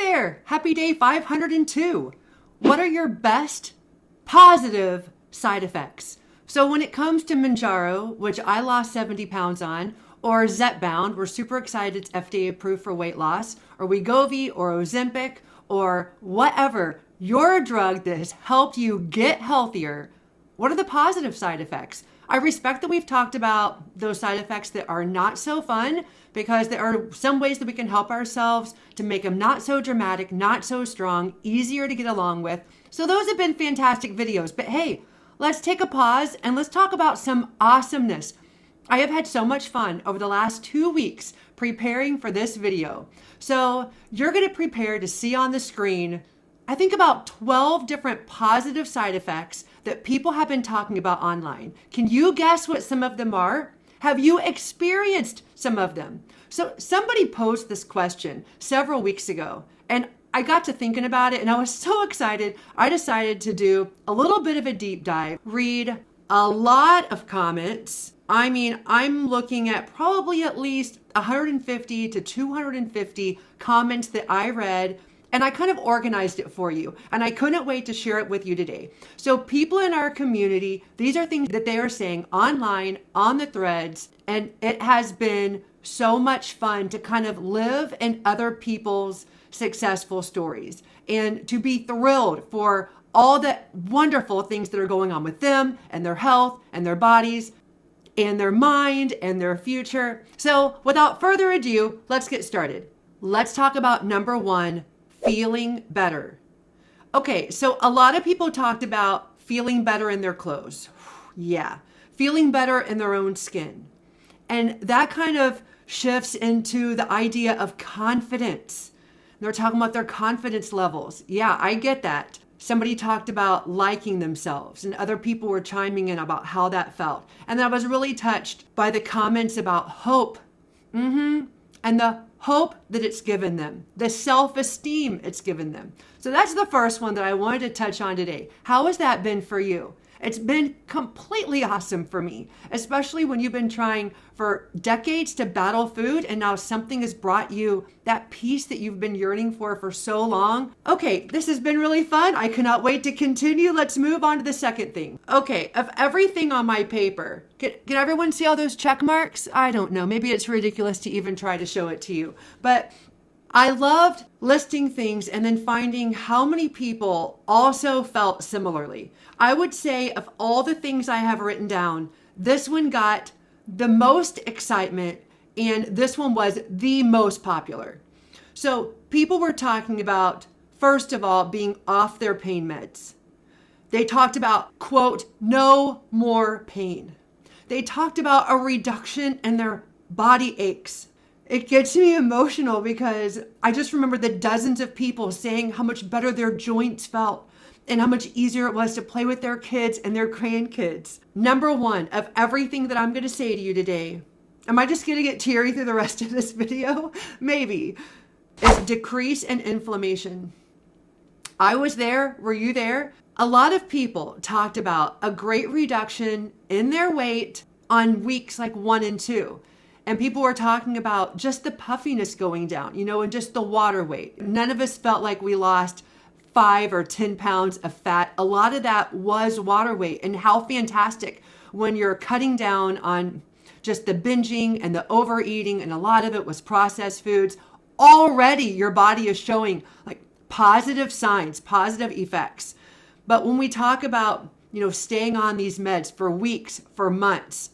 there, happy day 502. What are your best positive side effects? So when it comes to Mounjaro, which I lost 70 pounds on, or zepbound, we're super excited it's FDA approved for weight loss, or Wegovy, or Ozempic, or whatever, your drug that has helped you get healthier, what are the positive side effects? I respect that we've talked about those side effects that are not so fun, because there are some ways that we can help ourselves to make them not so dramatic, not so strong, easier to get along with. So those have been fantastic videos. But hey, let's take a pause and let's talk about some awesomeness. I have had so much fun over the last 2 weeks preparing for this video. So you're going to prepare to see on the screen, I think about 12 different positive side effects that people have been talking about online. Can you guess what some of them are? Have you experienced some of them? So somebody posed this question several weeks ago, and I got to thinking about it and I was so excited. I decided to do a little bit of a deep dive, read a lot of comments. I mean, I'm looking at probably at least 150 to 250 comments that I read, and I kind of organized it for you. And I couldn't wait to share it with you today. So people in our community, these are things that they are saying online, on the threads, and it has been so much fun to kind of live in other people's successful stories and to be thrilled for all the wonderful things that are going on with them and their health and their bodies and their mind and their future. So without further ado, let's get started. Let's talk about number one, feeling better. Okay, so a lot of people talked about feeling better in their clothes. Yeah, feeling better in their own skin. And that kind of shifts into the idea of confidence. They're talking about their confidence levels. Yeah, I get that. Somebody talked about liking themselves, and other people were chiming in about how that felt. And I was really touched by the comments about hope. And the hope that it's given them, the self-esteem it's given them. So that's the first one that I wanted to touch on today. How has that been for you? It's been completely awesome for me, especially when you've been trying for decades to battle food and now something has brought you that peace that you've been yearning for so long. Okay, this has been really fun. I cannot wait to continue. Let's move on to the second thing. Okay, of everything on my paper, can everyone see all those check marks? I don't know. Maybe it's ridiculous to even try to show it to you, but I loved listing things and then finding how many people also felt similarly. I would say of all the things I have written down, this one got the most excitement and this one was the most popular. So people were talking about, first of all, being off their pain meds. They talked about, quote, no more pain. They talked about a reduction in their body aches. It gets me emotional because I just remember the dozens of people saying how much better their joints felt and how much easier it was to play with their kids and their grandkids. Number one of everything that I'm going to say to you today, am I just going to get teary through the rest of this video? Maybe. Is decrease in inflammation. I was there. Were you there? A lot of people talked about a great reduction in their weight on weeks like 1 and 2. And people were talking about just the puffiness going down, and just the water weight. None of us felt like we lost 5 or 10 pounds of fat. A lot of that was water weight, and how fantastic when you're cutting down on just the binging and the overeating, and a lot of it was processed foods. Already your body is showing like positive signs, positive effects. But when we talk about, staying on these meds for weeks, for months,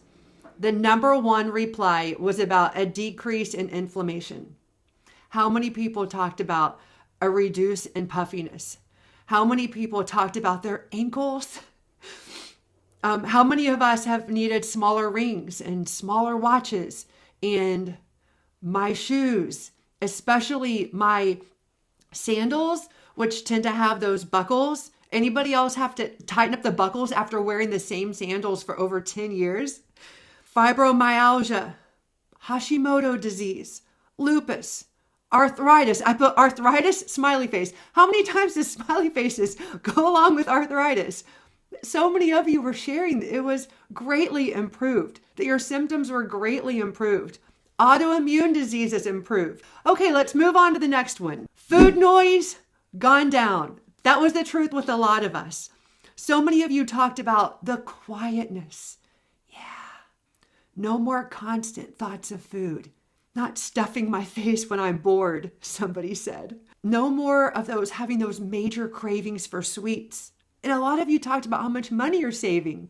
the number one reply was about a decrease in inflammation. How many people talked about a reduce in puffiness? How many people talked about their ankles? How many of us have needed smaller rings and smaller watches? And my shoes, especially my sandals, which tend to have those buckles. Anybody else have to tighten up the buckles after wearing the same sandals for over 10 years? Fibromyalgia, Hashimoto disease, lupus, arthritis. I put arthritis, smiley face. How many times does smiley faces go along with arthritis? So many of you were sharing that it was greatly improved, that your symptoms were greatly improved. Autoimmune diseases improve. Okay, let's move on to the next one. Food noise gone down. That was the truth with a lot of us. So many of you talked about the quietness. Yeah. No more constant thoughts of food. Not stuffing my face when I'm bored, somebody said. No more of those having those major cravings for sweets. And a lot of you talked about how much money you're saving.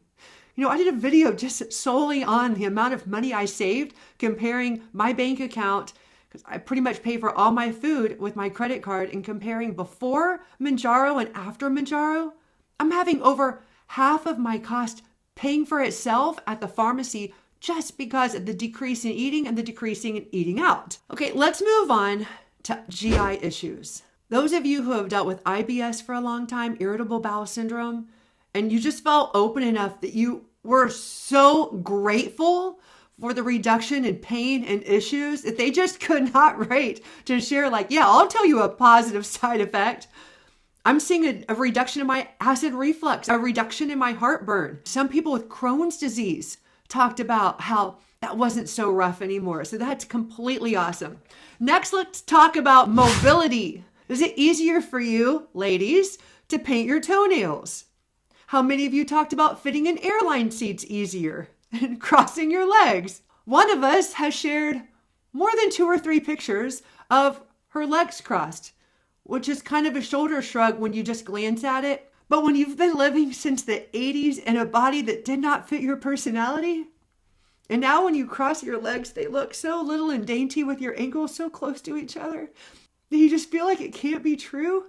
I did a video just solely on the amount of money I saved, comparing my bank account, because I pretty much pay for all my food with my credit card, and comparing before Mounjaro and after Mounjaro. I'm having over half of my cost paying for itself at the pharmacy just because of the decrease in eating and the decreasing in eating out. Okay, let's move on to GI issues. Those of you who have dealt with IBS for a long time, irritable bowel syndrome, and you just felt open enough that you were so grateful for the reduction in pain and issues that they just could not wait to share, like, yeah, I'll tell you a positive side effect. I'm seeing a reduction in my acid reflux, a reduction in my heartburn. Some people with Crohn's disease talked about how that wasn't so rough anymore. So that's completely awesome. Next, let's talk about mobility. Is it easier for you, ladies, to paint your toenails? How many of you talked about fitting in airline seats easier and crossing your legs? One of us has shared more than 2 or 3 pictures of her legs crossed, which is kind of a shoulder shrug when you just glance at it. But when you've been living since the 80s in a body that did not fit your personality, and now when you cross your legs, they look so little and dainty with your ankles so close to each other, that you just feel like it can't be true.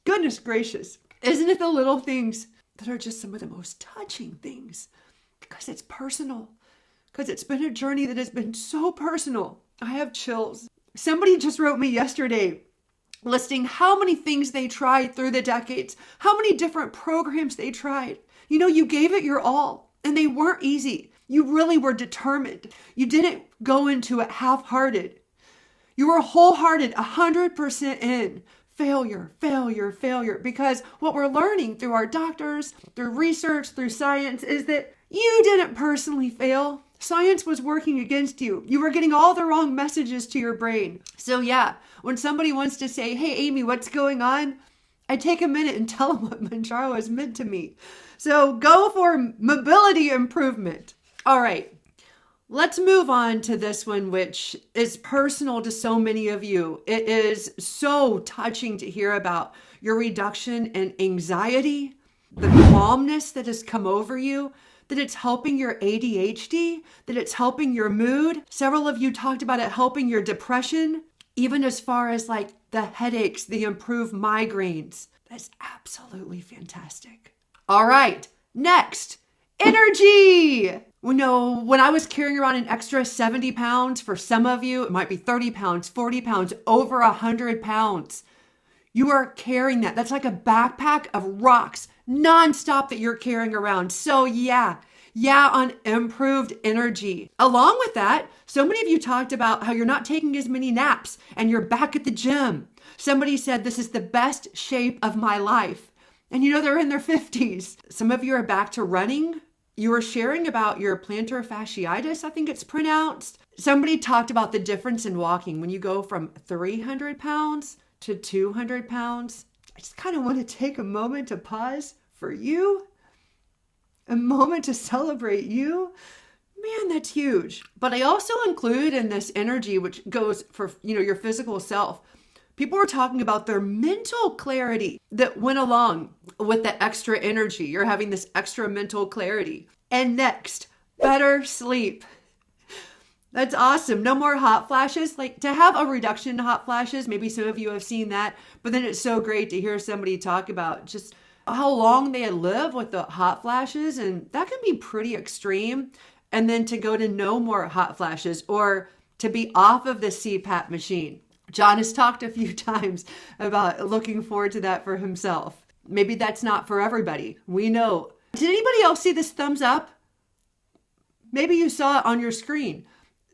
Goodness gracious. Isn't it the little things that are just some of the most touching things? Because it's personal. Because it's been a journey that has been so personal. I have chills. Somebody just wrote me yesterday listing how many things they tried through the decades, how many different programs they tried. You gave it your all, and they weren't easy. You really were determined. You didn't go into it half-hearted. You were wholehearted, 100% in. Failure, failure, failure. Because what we're learning through our doctors, through research, through science, is that you didn't personally fail. Science was working against you. You were getting all the wrong messages to your brain. So yeah, when somebody wants to say, hey, Amy, what's going on? I take a minute and tell them what Mounjaro has meant to me. So go for mobility improvement. All right, let's move on to this one, which is personal to so many of you. It is so touching to hear about your reduction in anxiety, the calmness that has come over you, that it's helping your ADHD, that it's helping your mood. Several of you talked about it helping your depression, even as far as like the headaches, the improved migraines. That's absolutely fantastic. All right, next, energy. When I was carrying around an extra 70 pounds, for some of you, it might be 30 pounds, 40 pounds, over 100 pounds. You are carrying that. That's like a backpack of rocks nonstop that you're carrying around. So yeah, on improved energy. Along with that, so many of you talked about how you're not taking as many naps and you're back at the gym. Somebody said, this is the best shape of my life. And they're in their 50s. Some of you are back to running. You were sharing about your plantar fasciitis, I think it's pronounced. Somebody talked about the difference in walking when you go from 300 pounds to 200 pounds. I just kind of want to take a moment to pause for you, a moment to celebrate you. Man, that's huge. But I also include in this energy, which goes for, your physical self. People were talking about their mental clarity that went along with the extra energy. You're having this extra mental clarity. And next, better sleep. That's awesome. No more hot flashes. Like, to have a reduction in hot flashes, maybe some of you have seen that, but then it's so great to hear somebody talk about just how long they live with the hot flashes, and that can be pretty extreme. And then to go to no more hot flashes, or to be off of the CPAP machine. John has talked a few times about looking forward to that for himself. Maybe that's not for everybody. We know. Did anybody else see this thumbs up? Maybe you saw it on your screen.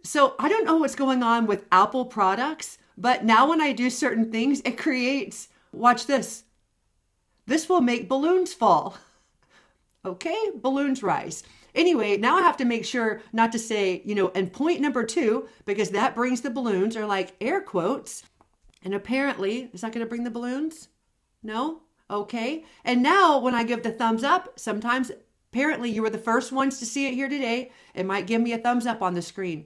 So I don't know what's going on with Apple products, but now when I do certain things, it creates, watch this. This will make balloons fall. Okay, balloons rise. Anyway, now I have to make sure not to say, and point number 2, because that brings the balloons, or like air quotes. And apparently, is that going to bring the balloons? No? Okay. And now when I give the thumbs up, sometimes apparently you were the first ones to see it here today. It might give me a thumbs up on the screen.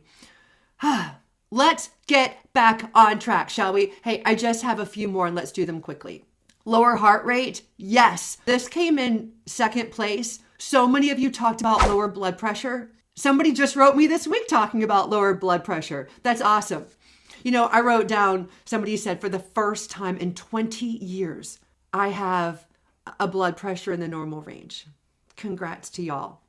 Let's get back on track, shall we? Hey, I just have a few more and let's do them quickly. Lower heart rate. Yes, this came in second place. So many of you talked about lower blood pressure. Somebody just wrote me this week talking about lower blood pressure. That's awesome. I wrote down, somebody said, for the first time in 20 years, I have a blood pressure in the normal range. Congrats to y'all.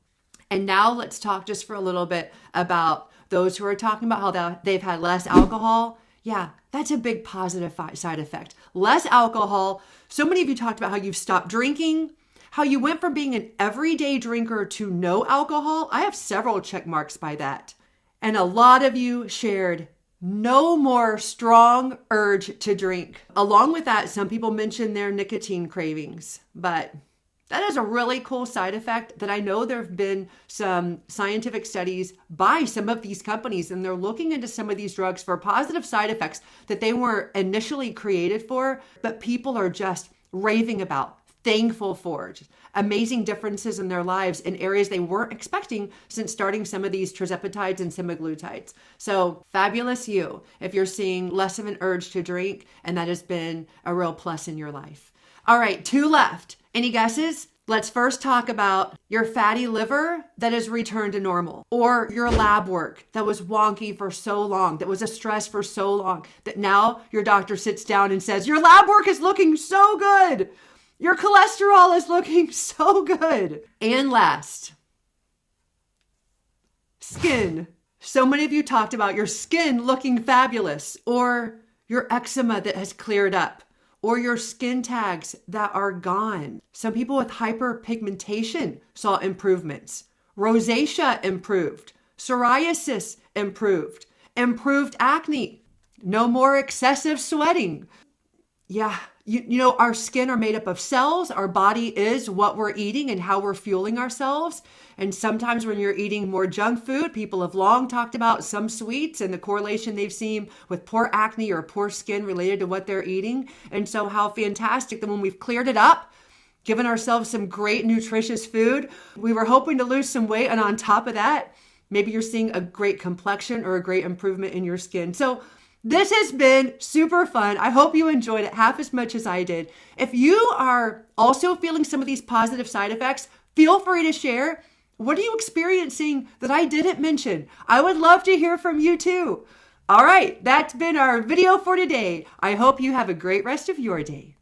And now let's talk just for a little bit about those who are talking about how they've had less alcohol. Yeah, that's a big positive side effect. Less alcohol. So many of you talked about how you've stopped drinking, how you went from being an everyday drinker to no alcohol. I have several check marks by that. And a lot of you shared no more strong urge to drink. Along with that, some people mentioned their nicotine cravings, but that is a really cool side effect that I know there have been some scientific studies by some of these companies, and they're looking into some of these drugs for positive side effects that they weren't initially created for, but people are just raving about, thankful for. Just amazing differences in their lives in areas they weren't expecting since starting some of these tirzepatides and semaglutides. So fabulous you if you're seeing less of an urge to drink, and that has been a real plus in your life. All right, 2 left. Any guesses? Let's first talk about your fatty liver that has returned to normal, or your lab work that was wonky for so long, that was a stress for so long, that now your doctor sits down and says, your lab work is looking so good. Your cholesterol is looking so good. And last, skin. So many of you talked about your skin looking fabulous, or your eczema that has cleared up, or your skin tags that are gone. Some people with hyperpigmentation saw improvements. Rosacea improved. Psoriasis improved. Improved acne. No more excessive sweating. Yeah, our skin are made up of cells. Our body is what we're eating and how we're fueling ourselves. And sometimes when you're eating more junk food, people have long talked about some sweets and the correlation they've seen with poor acne or poor skin related to what they're eating. And so how fantastic that when we've cleared it up, given ourselves some great nutritious food, we were hoping to lose some weight. And on top of that, maybe you're seeing a great complexion or a great improvement in your skin. So this has been super fun. I hope you enjoyed it half as much as I did. If you are also feeling some of these positive side effects, feel free to share. What are you experiencing that I didn't mention? I would love to hear from you too. All right, that's been our video for today. I hope you have a great rest of your day.